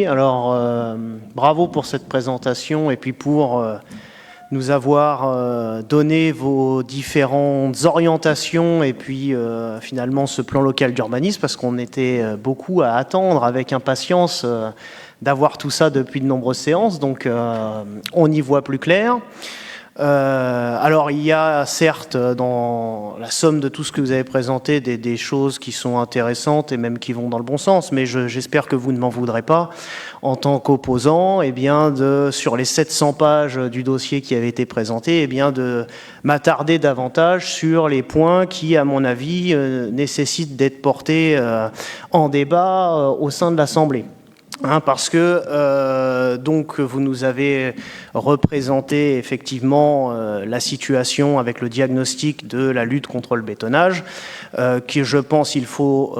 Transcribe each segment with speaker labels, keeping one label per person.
Speaker 1: Alors, bravo pour cette présentation et puis pour nous avoir donné vos différentes orientations et puis finalement ce plan local d'urbanisme, parce qu'on était beaucoup à attendre avec impatience d'avoir tout ça depuis de nombreuses séances, donc on y voit plus clair. Alors il y a certes dans la somme de tout ce que vous avez présenté des choses qui sont intéressantes et même qui vont dans le bon sens, mais j'espère que vous ne m'en voudrez pas en tant qu'opposant, sur les 700 pages du dossier qui avait été présenté, de m'attarder davantage sur les points qui, à mon avis, nécessitent d'être portés en débat au sein de l'Assemblée. Parce que donc vous nous avez représenté effectivement la situation avec le diagnostic de la lutte contre le bétonnage, que je pense il faut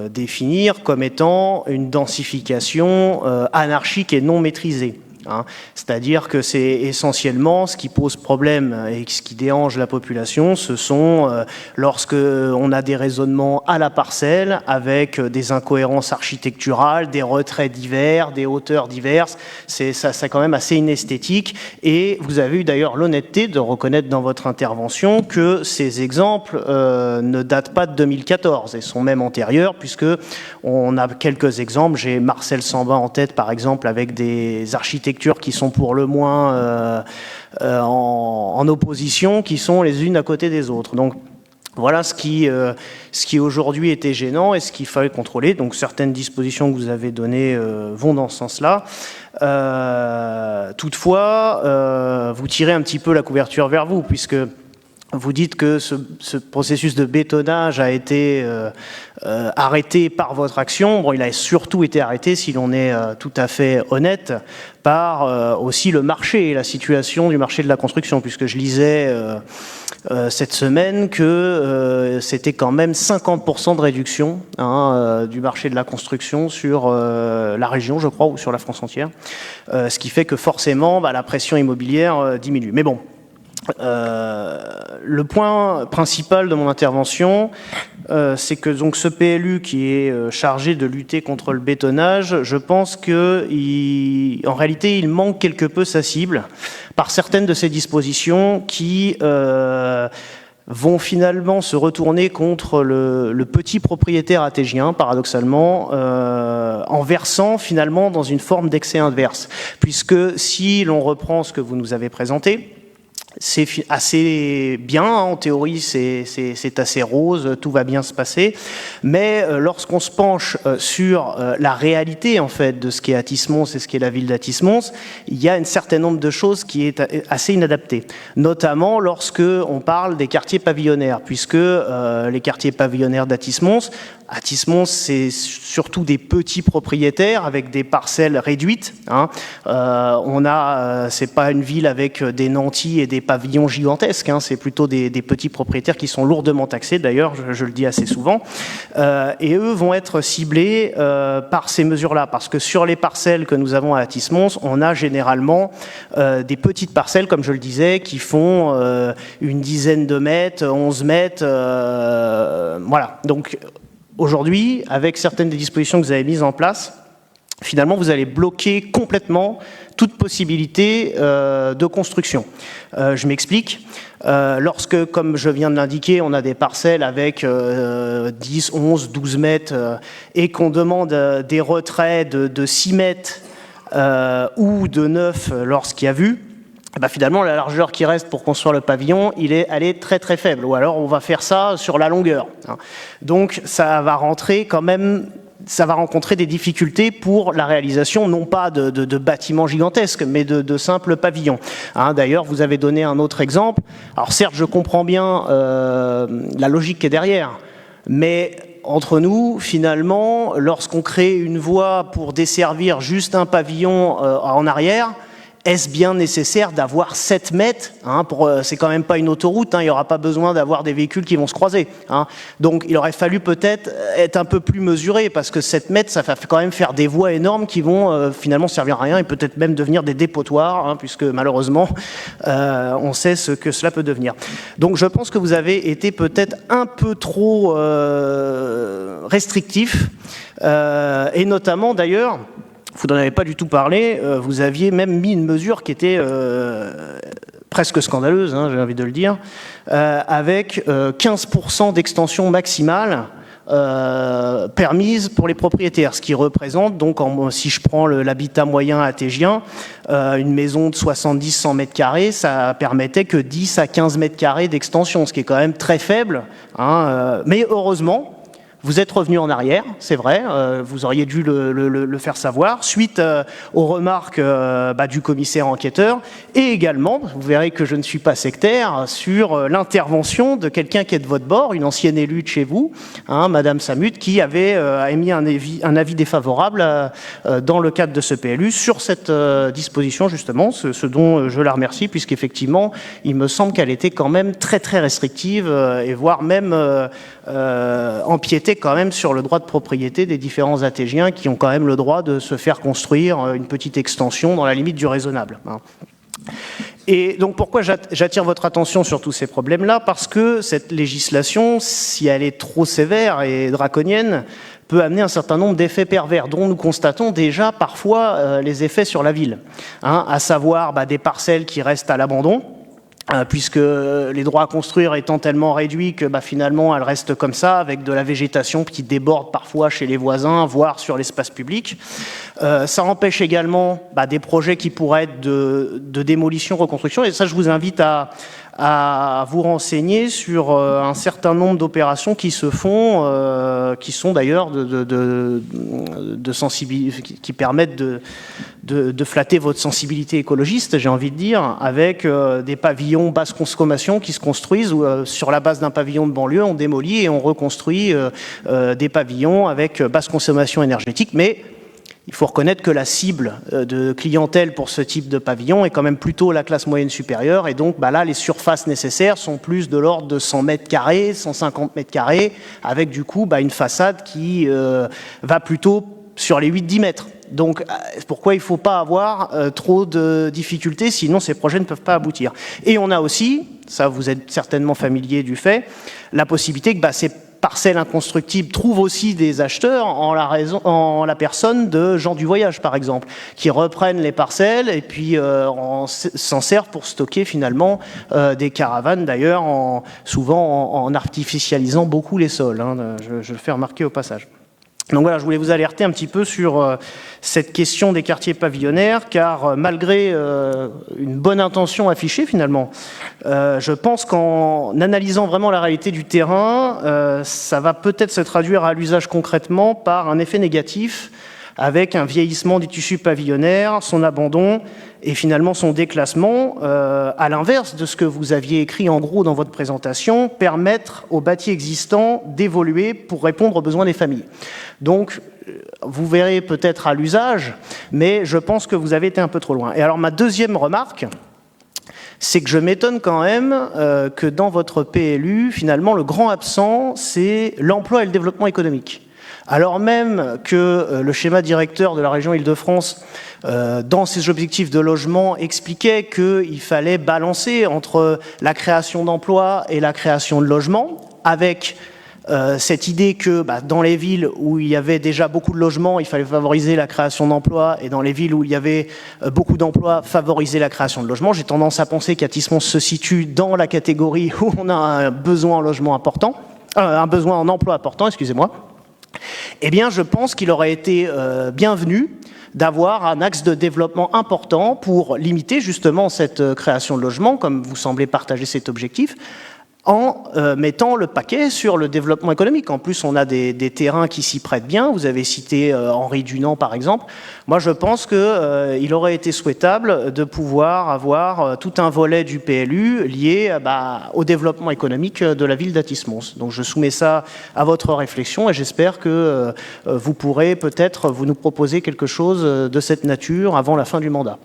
Speaker 1: définir comme étant une densification anarchique et non maîtrisée. C'est-à-dire que c'est essentiellement ce qui pose problème et ce qui dérange la population, ce sont lorsque on a des raisonnements à la parcelle avec des incohérences architecturales, des retraits divers, des hauteurs diverses, c'est quand même assez inesthétique. Et vous avez eu d'ailleurs l'honnêteté de reconnaître dans votre intervention que ces exemples ne datent pas de 2014 et sont même antérieurs, puisque on a quelques exemples. J'ai Marcel Sambin en tête, par exemple, avec des architectures qui sont pour le moins en opposition, qui sont les unes à côté des autres. Donc voilà ce qui aujourd'hui était gênant et ce qu'il fallait contrôler. Donc certaines dispositions que vous avez données vont dans ce sens-là. Toutefois, vous tirez un petit peu la couverture vers vous, puisque vous dites que ce processus de bétonnage a été arrêté par votre action. Bon, il a surtout été arrêté, si l'on est tout à fait honnête, par aussi le marché et la situation du marché de la construction, puisque je lisais cette semaine que c'était quand même 50% de réduction du marché de la construction sur la région, je crois, ou sur la France entière, ce qui fait que forcément la pression immobilière diminue. Mais bon, le point principal de mon intervention, c'est que donc ce PLU qui est chargé de lutter contre le bétonnage, je pense que en réalité il manque quelque peu sa cible par certaines de ces dispositions qui vont finalement se retourner contre le petit propriétaire atégien, paradoxalement, en versant finalement dans une forme d'excès inverse. Puisque si l'on reprend ce que vous nous avez présenté, c'est assez bien, en théorie c'est assez rose, tout va bien se passer, mais lorsqu'on se penche sur la réalité en fait de ce qu'est Athis-Mons et ce qu'est la ville d'Athis-Mons, il y a un certain nombre de choses qui est assez inadaptées, notamment lorsque on parle des quartiers pavillonnaires, puisque les quartiers pavillonnaires d'Athis-Mons, c'est surtout des petits propriétaires avec des parcelles réduites. C'est pas une ville avec des nantis et des pavillons gigantesques. C'est plutôt des petits propriétaires qui sont lourdement taxés. D'ailleurs, je le dis assez souvent. Et eux vont être ciblés par ces mesures-là, parce que sur les parcelles que nous avons à Athis-Mons, on a généralement des petites parcelles, comme je le disais, qui font une dizaine de mètres, 11 mètres. Voilà. Donc aujourd'hui, avec certaines des dispositions que vous avez mises en place, finalement, vous allez bloquer complètement toute possibilité de construction. Je m'explique. Lorsque, comme je viens de l'indiquer, on a des parcelles avec 10, 11, 12 mètres et qu'on demande des retraits de 6 mètres ou de 9 lorsqu'il y a vu, finalement, la largeur qui reste pour construire le pavillon, elle est très très faible. Ou alors, on va faire ça sur la longueur. Donc, ça va rencontrer des difficultés pour la réalisation, non pas de bâtiments gigantesques, mais de simples pavillons. D'ailleurs, vous avez donné un autre exemple. Alors certes, je comprends bien la logique qui est derrière, mais entre nous, finalement, lorsqu'on crée une voie pour desservir juste un pavillon en arrière, est-ce bien nécessaire d'avoir 7 mètres c'est quand même pas une autoroute, il n'y aura pas besoin d'avoir des véhicules qui vont se croiser. Donc il aurait fallu peut-être être un peu plus mesuré, parce que 7 mètres, ça fait quand même faire des voies énormes qui vont finalement servir à rien et peut-être même devenir des dépotoirs, puisque malheureusement, on sait ce que cela peut devenir. Donc je pense que vous avez été peut-être un peu trop restrictif, et notamment d'ailleurs, vous n'en avez pas du tout parlé, vous aviez même mis une mesure qui était presque scandaleuse, hein, j'ai envie de le dire, avec 15% d'extension maximale permise pour les propriétaires, ce qui représente, donc, si je prends l'habitat moyen atégien, une maison de 70-100 mètres carrés, ça permettait que 10 à 15 mètres carrés d'extension, ce qui est quand même très faible, hein, mais heureusement, vous êtes revenu en arrière, c'est vrai, vous auriez dû le faire savoir, suite aux remarques du commissaire enquêteur, et également, vous verrez que je ne suis pas sectaire, sur l'intervention de quelqu'un qui est de votre bord, une ancienne élue de chez vous, hein, Madame Samut, qui avait émis un avis défavorable dans le cadre de ce PLU sur cette disposition, justement, ce dont je la remercie, puisqu'effectivement, il me semble qu'elle était quand même très très restrictive, et voire même empiéter quand même sur le droit de propriété des différents atégiens qui ont quand même le droit de se faire construire une petite extension dans la limite du raisonnable. Et donc pourquoi j'attire votre attention sur tous ces problèmes-là? Parce que cette législation, si elle est trop sévère et draconienne, peut amener un certain nombre d'effets pervers dont nous constatons déjà parfois les effets sur la ville, hein, à savoir des parcelles qui restent à l'abandon, puisque les droits à construire étant tellement réduits que finalement elles restent comme ça, avec de la végétation qui déborde parfois chez les voisins, voire sur l'espace public. Ça empêche également des projets qui pourraient être de démolition, reconstruction, et ça je vous invite à vous renseigner sur un certain nombre d'opérations qui se font, qui sont d'ailleurs de sensibilité, qui permettent de flatter votre sensibilité écologiste, j'ai envie de dire, avec des pavillons basse consommation qui se construisent, où sur la base d'un pavillon de banlieue, on démolit et on reconstruit des pavillons avec basse consommation énergétique, mais il faut reconnaître que la cible de clientèle pour ce type de pavillon est quand même plutôt la classe moyenne supérieure, et donc là, les surfaces nécessaires sont plus de l'ordre de 100 mètres carrés, 150 mètres carrés, avec du coup une façade qui va plutôt sur les 8-10 mètres. Donc, pourquoi il ne faut pas avoir trop de difficultés, sinon ces projets ne peuvent pas aboutir. Et on a aussi, ça vous êtes certainement familier du fait, la possibilité que ces parcelles inconstructibles trouvent aussi des acheteurs en la personne de gens du voyage, par exemple, qui reprennent les parcelles et puis s'en servent pour stocker finalement des caravanes, d'ailleurs, souvent en artificialisant beaucoup les sols, hein, je le fais remarquer au passage. Donc voilà, je voulais vous alerter un petit peu sur cette question des quartiers pavillonnaires, car malgré une bonne intention affichée finalement, je pense qu'en analysant vraiment la réalité du terrain, ça va peut-être se traduire à l'usage concrètement par un effet négatif, avec un vieillissement du tissu pavillonnaire, son abandon et finalement son déclassement, à l'inverse de ce que vous aviez écrit en gros dans votre présentation, permettre au bâti existant d'évoluer pour répondre aux besoins des familles. Donc, vous verrez peut-être à l'usage, mais je pense que vous avez été un peu trop loin. Et alors, ma deuxième remarque, c'est que je m'étonne quand même que dans votre PLU, finalement, le grand absent, c'est l'emploi et le développement économique. Alors même que le schéma directeur de la région Île-de-France, dans ses objectifs de logement, expliquait qu'il fallait balancer entre la création d'emplois et la création de logements, avec cette idée que dans les villes où il y avait déjà beaucoup de logements, il fallait favoriser la création d'emplois, et dans les villes où il y avait beaucoup d'emplois, favoriser la création de logements. J'ai tendance à penser qu'Athis-Mons se situe dans la catégorie où on a un besoin en logement important, un besoin en emploi important, excusez-moi. Eh bien, je pense qu'il aurait été bienvenu d'avoir un axe de développement important pour limiter justement cette création de logements, comme vous semblez partager cet objectif, en mettant le paquet sur le développement économique. En plus, on a des terrains qui s'y prêtent bien. Vous avez cité Henri Dunant, par exemple. Moi, je pense qu'il aurait été souhaitable de pouvoir avoir tout un volet du PLU lié au développement économique de la ville d'Athis-Mons. Donc, je soumets ça à votre réflexion et j'espère que vous pourrez peut-être vous nous proposer quelque chose de cette nature avant la fin du mandat.